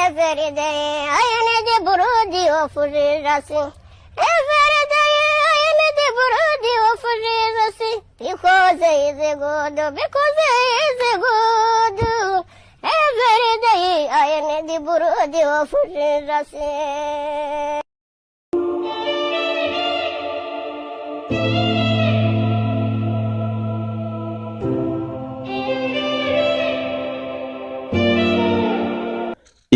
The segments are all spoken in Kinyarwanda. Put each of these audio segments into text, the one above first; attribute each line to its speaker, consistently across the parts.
Speaker 1: every day I need the brody of Jesus. Every day I need the brody of Jesus. Because he is good, because he is good. Every day I need the brody of Jesus.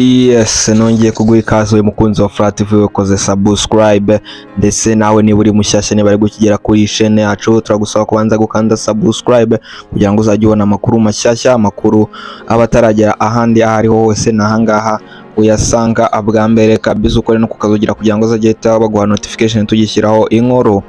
Speaker 2: Yes, nongeye kuguha ikaze mukunzi wa Flat TV wakoze subscribe ndetse nawe niba uri mushyashya niba ari gukigera kuri chaîne yacu turagusaba kubanza gukanda subscribe kugira ngo uzajye ubona amakuru mashyashya, amakuru abataragera ahandi ahariho hose nahangaha uyasanga abwa mbere kabisa, ukore no kukazugira kugira ngo uzajye baguha notification tugishyiraho inkuru.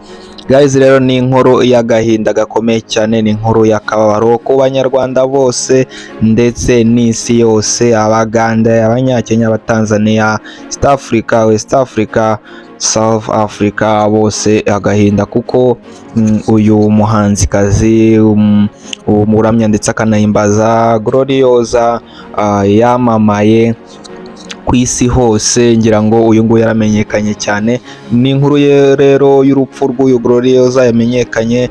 Speaker 2: Guys, rero ni inkuru y'agahinda gakomeye cyane, ni inkuru y'akababaro ku banyarwanda bose ndetse n'isi yose, Abaganda, Abanyakenya, Abatanzania, East Africa, West Africa, South Africa, bose agahinda kuko uyu muhanzikazi umuramya ndetse akanahimbaza Gloriosa yamamaye ku isi hose, ngira ngo uyu nguyu yaramenyekanye cyane. Ni inkuru ye rero y'urupfu rw'uyu Gloriosa yamenyekanye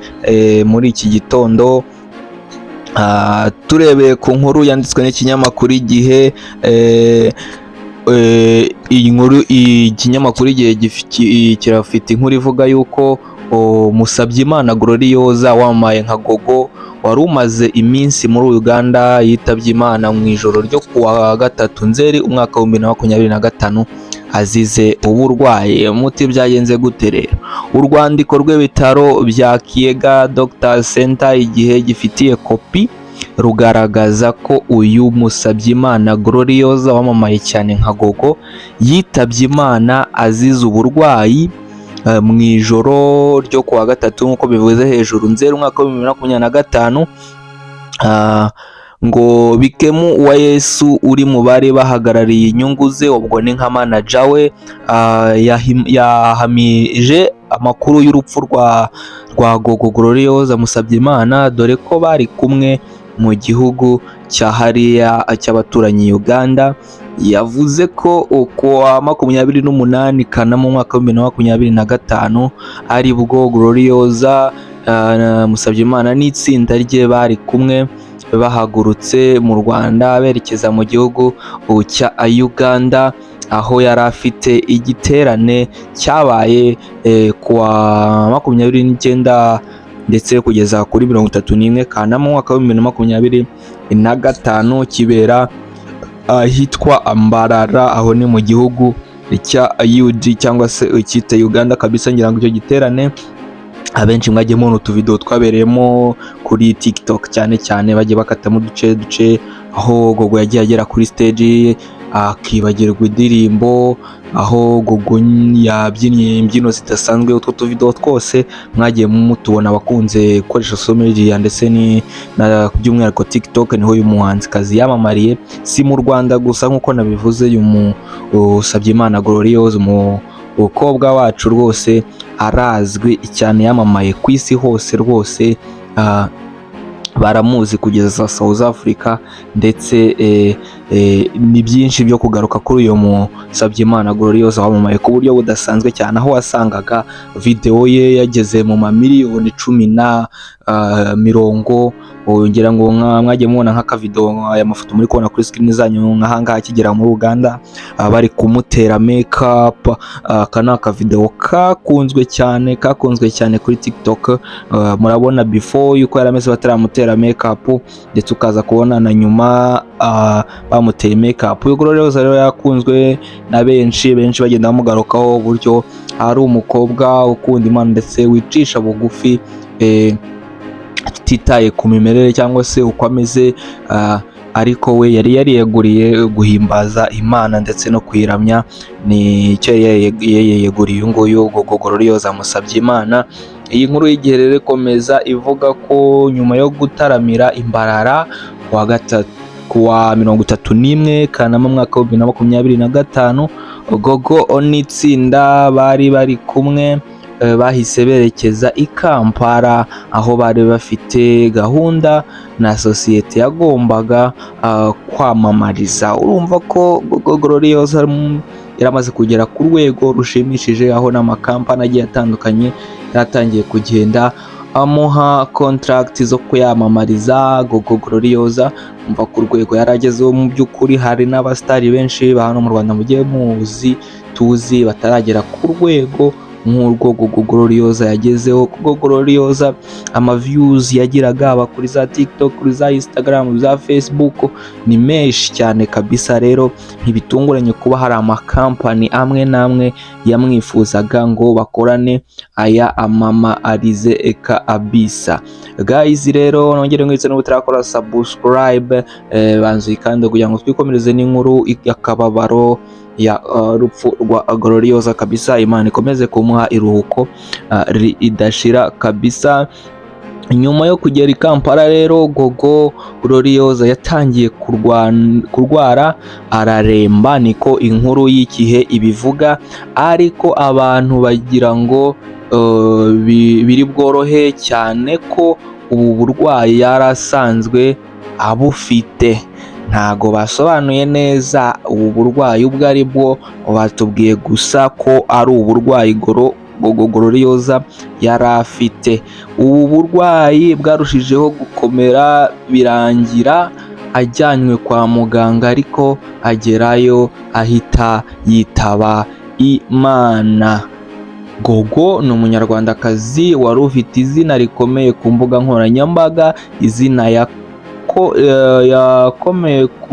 Speaker 2: muri iki gitondo. Turebeye ku nkuru yanditswe n'ikinyamakuru Igihe, iyi nkuru ikinyamakuru Igihe kirafite inkuru ivuga yuko Musabyimana Gloriosa wamamaye nka Gogo wari umaze iminsi muri Uganda yitabye Imana mu ijoro ryo kuwa 3 Nzeri umwaka wa 2025 azize uburwayi. Muti byagenze gute rero? Urwandiko rw'ibitaro bya Kiega Doctor Center Igihe gifitiye kopi rugaragaza ko uyu Musabyimana Gloriosa wamamaye cyane nka Gogo yitabye Imana azize uburwayi mu ijoro ryo kuwa 3 nk'uko bivuze hejuru Nzeri umwaka wa 2025. Ngo Bikemu wa Yesu uri mu bari bahagarariye inyungu ze, ubwo ni nka manager we, yahamije amakuru y'urupfu rwa Gogo Gloriosa Musabyimana, dore ko bari kumwe mu gihugu cya hariya cy'abaturanyi Uganda. Yavuze ko kuwa 28 Kanama umwaka wa 2025 ari bwo Gloriosa Musabyimana n'itsinda rye bari kumwe bahagurutse mu Rwanda berekeza mu gihugu cya Uganda, aho yari afite igiterane cyabaye kuwa 29 ndetse kugeza kuri 31 Kanama umwaka wa 2025 kibera ahitwa Ambarara, aho ni mu gihugu cya UD cyangwa se icyite Uganda kabisa. Ngira ngo icyo giterane abenshi mwagiye mubona utuvideo twabereyemo kuri TikTok cyane bagiye bakatamo duce aho Gogo yagiye agera kuri stage akibagirwa indirimbo, aho Gogo yabyinnye imbyino zidasanzwe. Utwo tuvideo twose mwagiye mutubona abakunze gukoresha social media ndetse ni by'umwihariko TikTok, niho uyu muhanzikazi yamamariye, si mu Rwanda gusa nk'uko nabivuze. Uyu Musabyimana Gloriosa umukobwa wacu rwose arazwi cyane, yamamaye ku isi hose rwose, baramuzi kugeza South Africa ndetse ni byinshi byo kugaruka kuri uyu Musabyimana Gloriosa wamamaye ku buryo budasanzwe cyane, aho wasangaga video ye yageze mu mamiliyoni 10 ngira ngo mwagiye mubona nk'akavideo aya mafoto muri kubona kuri screen zanyu nk'ahanga akigera muri Uganda bari kumutera makeup. Kana akavideo kakunzwe cyane kuri TikTok. Murabona before yuko yarameze bataramutera makeup ndetse ukaza kubona na nyuma bamuteye makeup. Uyu Gloriosa rero yakunzwe na benshi bagenda bamugarukaho uburyo ari umukobwa ukunda Imana ndetse wicisha bugufi, atitaye ku mimerere cyangwa se uko ameze, ariko we yari yariyeguriye guhimbaza Imana ndetse no kuyiramya. Ni icyo yiyeguriye uyu nguyu Gogo Gloriosa Musabyimana. Iyi nkuru y'Igihe rero ikomeza ivuga ko nyuma yo gutaramira Imbarara kuwa 31 Kanama umwaka wa 2025 Gogo n'itsinda bari kumwe bahise berekeza i Kampala aho bari bafite gahunda na sosiyete yagombaga kwamamariza. Urumva ko Glorious yaramaze kugera ku rwego rushimishije aho n'amakampani agiye atandukanye yatangiye kugenda amuha contract zo kuyamamariza. Glorious umva ku rwego yaragezeho mu by'ukuri, hari n'abastari benshi ba hano mu Rwanda mugiye tuzi bataragera ku rwego nk'urwo Glorious yagezeho. kuko Glorious views yagiraga aba kuri za TikTok, kuri za Instagram, za Facebook ni menshi cyane kabisa. Rero ntibitunguranye kuba hari amakampani amwe n'amwe yamwifuzaga ngo bakorane aya amamarize kabisa. Guys, rero nongere mwitse n'ubutarakora subscribe, banzuye kandi kugira ngo twikomereze n'inkuru y'akababaro ya rupfu rwa Glorious kabisa. Imana ikomeze kumuha iruhuko idashira kabisa. Nyuma yo kugera i Kampala rero Glorious yatangiye kurwara araremba, niko inkuru y'ikihe ibivuga, ariko abantu bagira ngo biri bworohe cyane ko ubu burwayi yarasanzwe abufite. Ntago basobanuye neza ubu burwayi ubwo ari bwo, batubwiye gusa ko ari uburwayi Glorious yari afite. Ubu burwayi bwarushijeho gukomera birangira ajyanywe kwa muganga, ariko agerayo ahita yitaba Imana. Gogo ni umunyarwandakazi wari ufite izina rikomeye ku mbuga nkoranyambaga, izina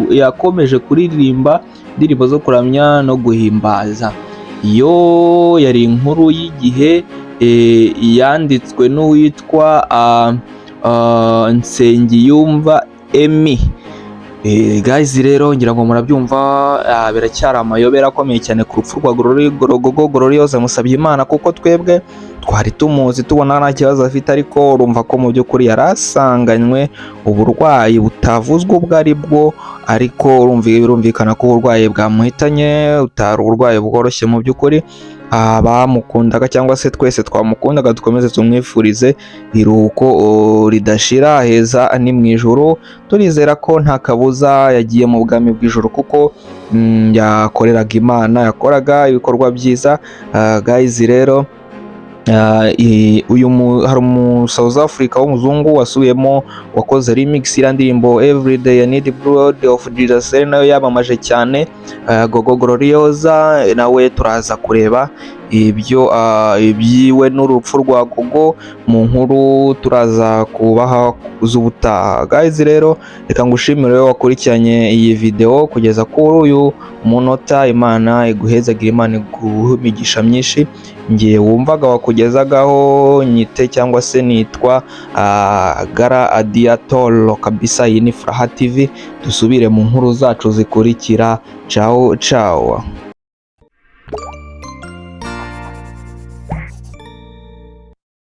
Speaker 2: yakomeje kuririmba indirimbo zo kuramya no guhimbaza. Iyo yari inkuru y'igihe yanditswe n'uwitwa Nsengiyumva Emmy. Guys, rero ngira ngo murabyumva, biracyari amayobera akomeye cyane ku rupfu rwa Glorious. Musabye Imana kuko twebwe twari tumuzi tubona nta kibazo afite, ariko urumva ko mu by'ukuri yarasanganywe uburwayi butavuzwe ubwo ari bwo, ariko birumvikana ko uburwayi bwamuhitanye utari uburwayi bworoshye mu by'ukuri. Abamukundaga cyangwa se twese twamukundaga dukomeze tumwifurize iruhuko ridashira, heza ni mu ijuru. Turizera ko nta kabuza yagiye mu bwami bw'ijuru kuko yakoreraga Imana, yakoraga ibikorwa byiza. Guys, rero hari South Africa w'umuzungu wasubiyemo wakoze remix iriya ndirimbo Everyday I Need Blood of Jesus, nayo yamamaje cyane. Glorious nawe turaza kureba ibyiwe n'urupfu rwa Gogo mu nkuru turaza kubaha z'ubutaha. Guys, rero reka ngushimire wakurikiranye iyi video kugeza kuri uyu munota. Imana iguhezagire, Imana iguhe imigisha myinshi. Ngiye wumvaga wakugezagaho nyite cyangwa se nitwa Gara Adiatolo kabisa. Iyi ni Furaha TV, dusubire mu nkuru zacu zikurikira. Ciao ciao.